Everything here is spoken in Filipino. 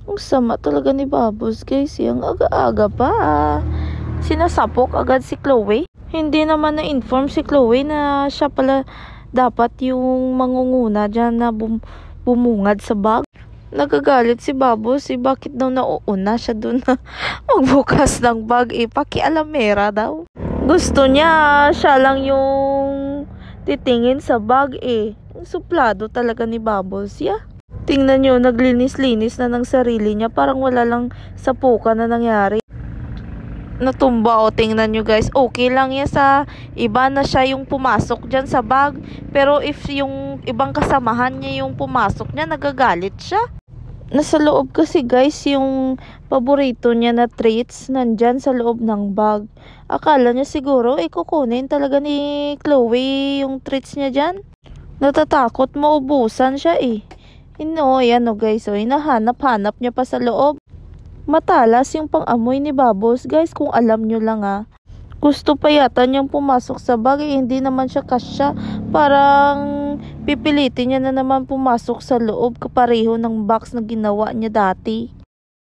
Ang sama talaga ni Bubbles guys. Ang aga-aga pa. Sinasapok agad si Chloe. Hindi naman na-inform si Chloe na siya pala dapat yung mangunguna dyan na bumungad sa bag. Nagagalit si Bubbles. Bakit daw nauuna siya dun na magbukas ng bag? Pakialamera daw. Gusto niya siya lang yung titingin sa bag Ang suplado talaga ni Bubbles Tingnan nyo, naglinis-linis na ng sarili niya. Parang wala lang sapukan na nangyari. Natumba tingnan nyo guys. Okay lang yan sa iba na siya yung pumasok dyan sa bag. Pero if yung ibang kasamahan niya yung pumasok niya, nagagalit siya. Nasa loob kasi guys yung paborito niya na treats nandyan sa loob ng bag. Akala niya siguro kukunin talaga ni Chloe yung treats niya dyan. Natatakot maubusan siya yan guys hinahanap-hanap niya pa sa loob. Matalas yung pang-amoy ni Bubbles guys kung alam nyo lang Gusto pa yata niyang pumasok sa bag hindi naman siya kasya. Parang pipilitin niya na naman pumasok sa loob kapareho ng box na ginawa niya dati.